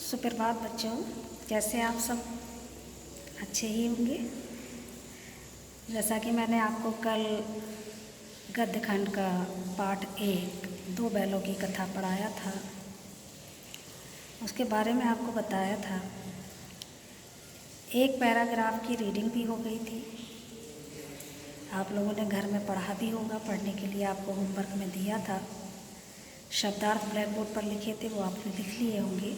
सुप्रभात बच्चों, कैसे आप सब अच्छे ही होंगे। जैसा कि मैंने आपको कल गद्य खंड का पाठ 1 दो बैलों की कथा पढ़ाया था, उसके बारे में आपको बताया था। एक पैराग्राफ की रीडिंग भी हो गई थी। आप लोगों ने घर में पढ़ा भी होगा, पढ़ने के लिए आपको होमवर्क में दिया था। शब्दार्थ ब्लैक बोर्ड पर लिखे थे, वो आपने लिख लिए होंगे।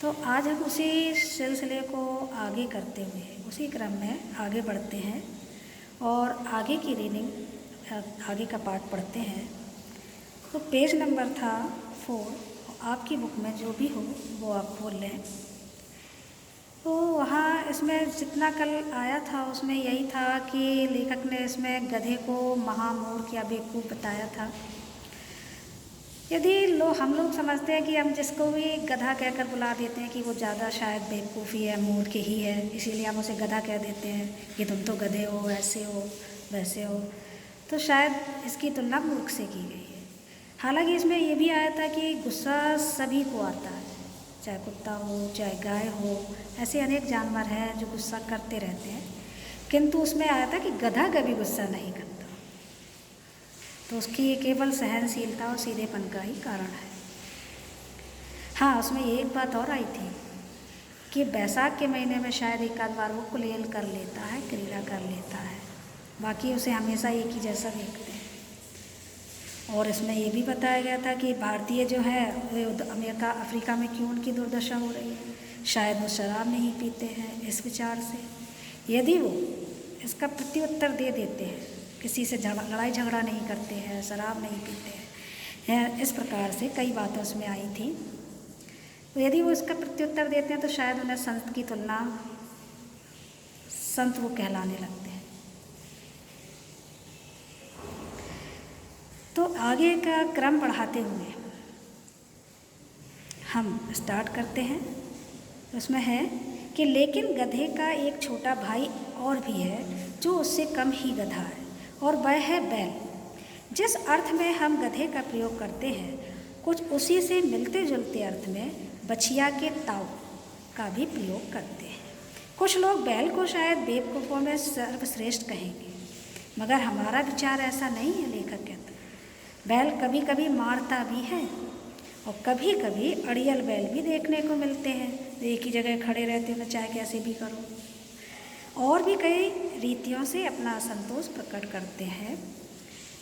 तो आज हम उसी सिलसिले को आगे करते हुए उसी क्रम में आगे बढ़ते हैं और आगे की रीडिंग, आगे का पाठ पढ़ते हैं। तो पेज नंबर था 4, आपकी बुक में जो भी हो वो आप खोल लें। तो वहाँ इसमें जितना कल आया था उसमें यही था कि लेखक ने इसमें गधे को महामूर्ख या बेवकूफ़ बताया था। यदि हम लोग समझते हैं कि हम जिसको भी गधा कहकर बुला देते हैं कि वो ज़्यादा शायद बेवकूफ़ ही है, मूर्ख ही है, इसीलिए हम उसे गधा कह देते हैं कि तुम तो गधे हो, ऐसे हो वैसे हो, तो शायद इसकी तुलना मूर्ख से की गई है। हालांकि इसमें ये भी आया था कि गुस्सा सभी को आता है, चाहे कुत्ता हो चाहे गाय हो, ऐसे अनेक जानवर हैं जो गुस्सा करते रहते हैं, किंतु उसमें आया था कि गधा कभी गुस्सा नहीं करता। तो उसकी केवल सहनशीलता और सीधेपन का ही कारण है। हाँ, उसमें एक बात और आई थी कि बैसाख के महीने में शायद एक आध बार वो कुलेल कर लेता है, क्रीड़ा कर लेता है, बाकी उसे हमेशा एक ही जैसा देखते हैं। और इसमें ये भी बताया गया था कि भारतीय जो है अमेरिका अफ्रीका में क्यों उनकी दुर्दशा हो रही है, शायद वो शराब नहीं पीते हैं। इस विचार से यदि वो इसका प्रत्युत्तर दे देते हैं, किसी से लड़ाई झगड़ा नहीं करते हैं, शराब नहीं पीते हैं, इस प्रकार से कई बातें उसमें आई थी। तो यदि वो इसका प्रत्युत्तर देते हैं तो शायद उन्हें संत की तुलना, संत वो कहलाने लगते हैं। तो आगे का क्रम बढ़ाते हुए हम स्टार्ट करते हैं। उसमें है कि लेकिन गधे का एक छोटा भाई और भी है जो उससे कम ही गधा है, और वह है बैल। जिस अर्थ में हम गधे का प्रयोग करते हैं, कुछ उसी से मिलते जुलते अर्थ में बछिया के ताऊ का भी प्रयोग करते हैं। कुछ लोग बैल को शायद बेवकूफ़ों में सर्वश्रेष्ठ कहेंगे, मगर हमारा विचार ऐसा नहीं है। लेखक कहते हैं बैल कभी कभी मारता भी है, और कभी कभी अड़ियल बैल भी देखने को मिलते हैं, एक ही जगह खड़े रहते हैं, चाहे कैसे भी करो, और भी कई रीतियों से अपना असंतोष प्रकट करते हैं।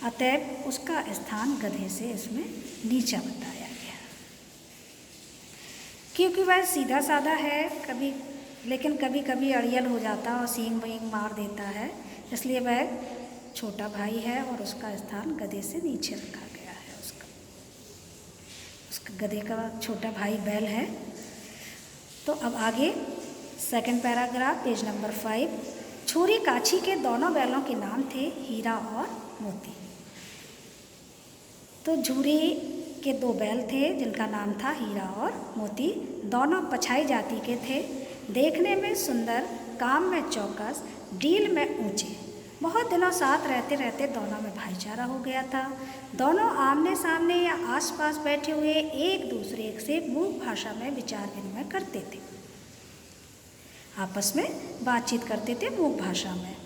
अतएव उसका स्थान गधे से इसमें नीचा बताया गया, क्योंकि वह सीधा साधा है, लेकिन कभी कभी अड़ियल हो जाता और सींग वींग मार देता है, इसलिए वह छोटा भाई है और उसका स्थान गधे से नीचे रखा गया है। उसका गधे का छोटा भाई बैल है। तो अब आगे सेकंड पैराग्राफ, पेज नंबर 5। छुरी काछी के दोनों बैलों के नाम थे हीरा और मोती। तो झूरी के 2 बैल थे जिनका नाम था हीरा और मोती। दोनों पछाई जाति के थे, देखने में सुंदर, काम में चौकस, डील में ऊंचे। बहुत दिनों साथ रहते रहते दोनों में भाईचारा हो गया था। दोनों आमने सामने या आसपास बैठे हुए एक दूसरे से मूक भाषा में विचार विनिमय करते थे, आपस में बातचीत करते थे मूक भाषा में।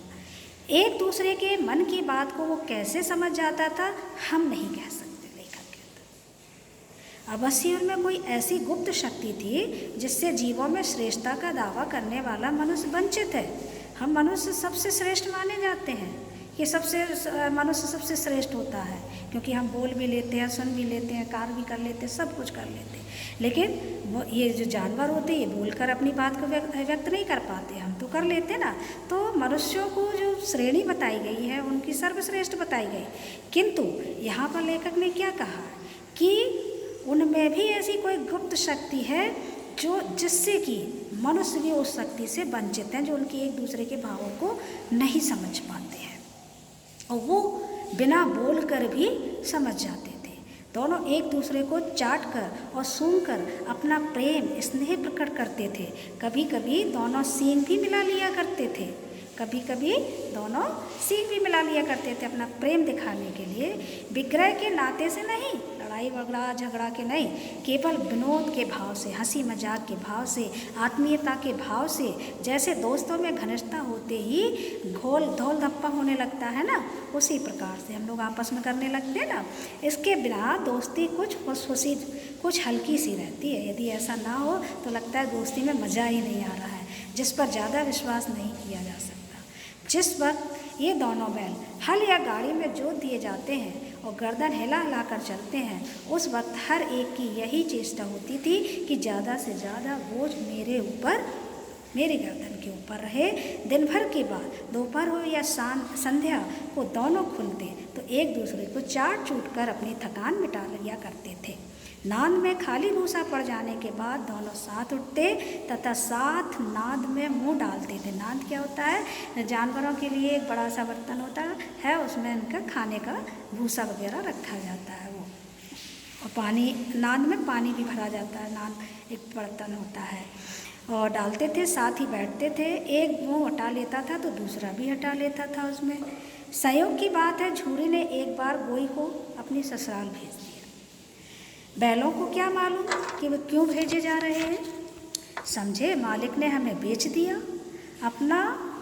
एक दूसरे के मन की बात को वो कैसे समझ जाता था हम नहीं कह सकते। लेखक कहता अवश्य उनमें कोई ऐसी गुप्त शक्ति थी जिससे जीवों में श्रेष्ठता का दावा करने वाला मनुष्य वंचित है। हम मनुष्य सबसे श्रेष्ठ माने जाते हैं, ये मनुष्य सबसे श्रेष्ठ होता है, क्योंकि हम बोल भी लेते हैं, सुन भी लेते हैं, कार्य भी कर लेते हैं, सब कुछ कर लेते हैं। लेकिन ये जो जानवर होते हैं ये बोलकर अपनी बात को व्यक्त नहीं कर पाते, हम तो कर लेते ना। तो मनुष्यों को जो श्रेणी बताई गई है उनकी सर्वश्रेष्ठ बताई गई, किंतु यहाँ पर लेखक ने क्या कहा कि उनमें भी ऐसी कोई गुप्त शक्ति है जिससे कि मनुष्य भी उस शक्ति से वंचित हैं, जो उनके एक दूसरे के भावों को नहीं समझ पाते हैं, और वो बिना बोलकर भी समझ जाते थे। दोनों एक दूसरे को चाट कर और सूंघ कर अपना प्रेम स्नेह प्रकट करते थे। कभी कभी दोनों सींग भी मिला लिया करते थे, अपना प्रेम दिखाने के लिए, विग्रह के नाते से नहीं, लड़ाई लड़ाई वगड़ा झगड़ा के नहीं, केवल विनोद के भाव से, हंसी मजाक के भाव से, आत्मीयता के भाव से, जैसे दोस्तों में घनिष्ठता होते ही घोल धोल धप्पा होने लगता है ना, उसी प्रकार से हम लोग आपस में करने लगते हैं ना। इसके बिना दोस्ती कुछ खुशी कुछ हल्की सी रहती है। यदि ऐसा ना हो तो लगता है दोस्ती में मज़ा ही नहीं आ रहा है, जिस पर ज़्यादा विश्वास नहीं किया जा सकता। जिस वक्त ये दोनों बैल हल या गाड़ी में जोत दिए जाते हैं और गर्दन हिला हिला कर चलते हैं, उस वक्त हर एक की यही चेष्टा होती थी कि ज़्यादा से ज़्यादा बोझ मेरे गर्दन के ऊपर रहे। दिन भर के बाद दोपहर हो या संध्या को दोनों खुलते तो एक दूसरे को चाट चूट कर अपनी थकान मिटा लिया करते थे। नाद में खाली भूसा पड़ जाने के बाद दोनों साथ उठते तथा साथ नाद में मुंह डालते थे। नाद क्या होता है? जानवरों के लिए एक बड़ा सा बर्तन होता है, उसमें इनका खाने का भूसा वगैरह रखा जाता है वो, और पानी, नाद में पानी भी भरा जाता है। नाद एक बर्तन होता है और डालते थे, साथ ही बैठते थे। एक मुंह हटा लेता था तो दूसरा भी हटा लेता था उसमें। संयोग की बात है, झूरी ने एक बार गोई को अपनी ससुराल भेज दिया। बैलों को क्या मालूम कि वे क्यों भेजे जा रहे हैं। समझे मालिक ने हमें बेच दिया। अपना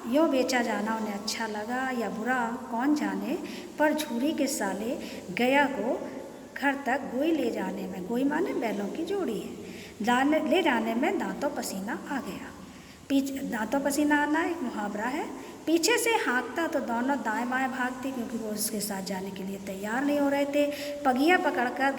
यूँ बेचा जाना उन्हें अच्छा लगा या बुरा कौन जाने, पर झूरी के साले गया को घर तक गोई ले जाने में, गोई माने बैलों की जोड़ी है, ले जाने में दांतों पसीना आ गया। दांतों पसीना आना एक मुहावरा है। पीछे से हाँकता तो दोनों दाएं बाएं भागते, क्योंकि वो उसके साथ जाने के लिए तैयार नहीं हो रहे थे। पगिया पकड़कर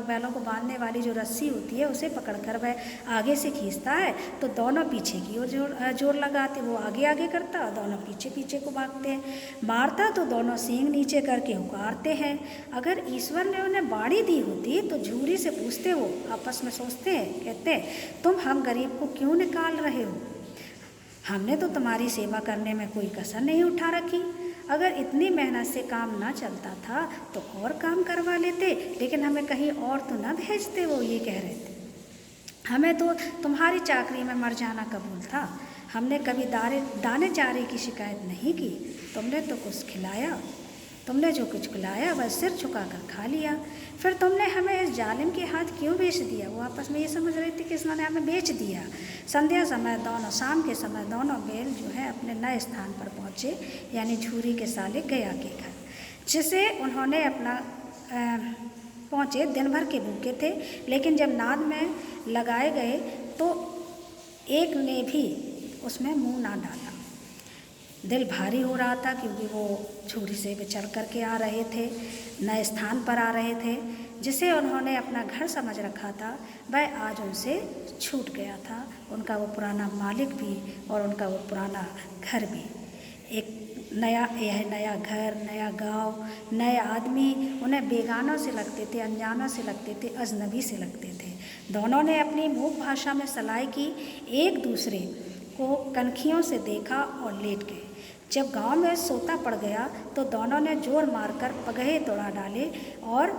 बैलों को बांधने वाली जो रस्सी होती है उसे पकड़कर वह आगे से खींचता है तो दोनों पीछे की ओर जोर लगाते। वो आगे आगे करता और दोनों पीछे पीछे को भागते हैं। मारता तो दोनों सींग नीचे करके हुकारते हैं। अगर ईश्वर ने उन्हें बाड़ी दी होती तो झूरी से पूछते, वो आपस में सोचते हैं, कहते तुम हम गरीब को क्यों निकाल रहे हो? हमने तो तुम्हारी सेवा करने में कोई कसर नहीं उठा रखी। अगर इतनी मेहनत से काम ना चलता था तो और काम करवा लेते, लेकिन हमें कहीं और तो ना भेजते। वो ये कह रहे थे, हमें तो तुम्हारी चाकरी में मर जाना कबूल था। हमने कभी दाने चारे की शिकायत नहीं की। तुमने तो कुछ खिलाया, तुमने जो कुछ खिलाया वह सिर झुकाकर खा लिया। फिर तुमने हमें इस जालिम के हाथ क्यों बेच दिया? वो आपस में ये समझ रहे थे कि इसने हमें बेच दिया। संध्या समय दोनों, शाम के समय दोनों बैल जो है अपने नए स्थान पर पहुँचे, यानी झूरी के साले गया के घर, जिसे उन्होंने अपना पहुँचे। दिन भर के भूखे थे, लेकिन जब नाद में लगाए गए तो एक ने भी उसमें मुँह ना डाला। दिल भारी हो रहा था, क्योंकि वो झूरी से विचल करके आ रहे थे, नए स्थान पर आ रहे थे। जिसे उन्होंने अपना घर समझ रखा था वह आज उनसे छूट गया था। उनका वो पुराना मालिक भी और उनका वो पुराना घर भी। एक नया घर, नया गांव, नए आदमी उन्हें बेगानों से लगते थे, अनजानों से लगते थे, अजनबी से लगते थे। दोनों ने अपनी मूक भाषा में सलाह की, एक दूसरे को कनखियों से देखा और लेट गए। जब गांव में सोता पड़ गया तो दोनों ने जोर मारकर पगहे तोड़ा डाले और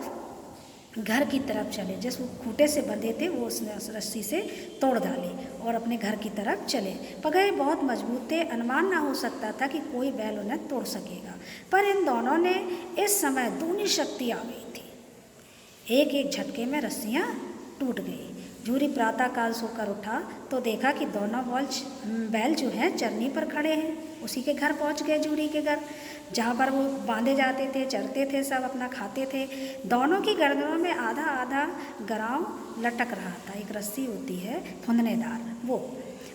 घर की तरफ चले। जिस वो खूंटे से बंधे थे वो उसने उस रस्सी से तोड़ डाले और अपने घर की तरफ चले। पगहे बहुत मजबूत थे, अनुमान ना हो सकता था कि कोई बैल उन्हें तोड़ सकेगा, पर इन दोनों ने इस समय दूनी शक्ति आ गई थी। एक एक झटके में रस्सियाँ टूट गई। झूरी प्रातःकाल सोकर उठा तो देखा कि दोनों बैल जो हैं चरनी पर खड़े हैं। उसी के घर पहुंच गए, झूरी के घर, जहाँ पर वो बांधे जाते थे, चरते थे, सब अपना खाते थे। दोनों की गर्दनों में आधा आधा गराव लटक रहा था। एक रस्सी होती है फुंदनेदार, वो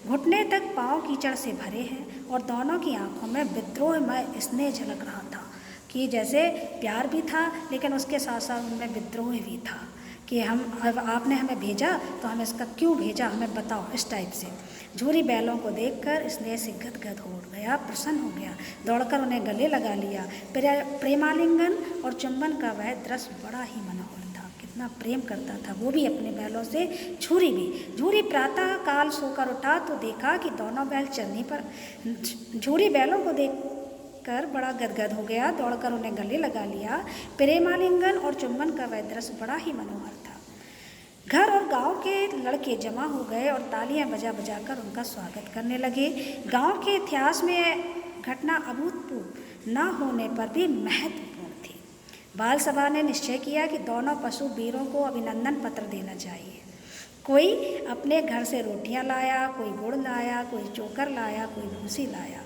घुटने तक पाँव कीचड़ से भरे हैं और दोनों की आंखों में विद्रोहमय स्नेह झलक रहा था, कि जैसे प्यार भी था लेकिन उसके साथ साथ उनमें विद्रोह भी था कि आपने हमें भेजा तो हमें इसका क्यों भेजा, हमें बताओ, इस टाइप से। झूरी बैलों को देखकर स्नेह से गदगद हो गया, प्रसन्न हो गया, दौड़कर उन्हें गले लगा लिया। प्रेमालिंगन और चुंबन का वह दृश्य बड़ा ही मनोहर था। कितना प्रेम करता था वो भी अपने बैलों से, झूरी भी। झूरी प्रातः काल सोकर उठा तो देखा कि दोनों बैल चरनी पर। झूरी बैलों को देखकर बड़ा गदगद हो गया, दौड़कर उन्हें गले लगा लिया। प्रेमालिंगन और चुंबन का वह दृश्य बड़ा ही मनोहर था। घर और गांव के लड़के जमा हो गए और तालियां बजा बजा कर उनका स्वागत करने लगे। गांव के इतिहास में घटना अभूतपूर्व न होने पर भी महत्वपूर्ण थी। बाल सभा ने निश्चय किया कि दोनों पशु वीरों को अभिनंदन पत्र देना चाहिए। कोई अपने घर से रोटियां लाया, कोई गुड़ लाया, कोई चोकर लाया, कोई भूसी लाया।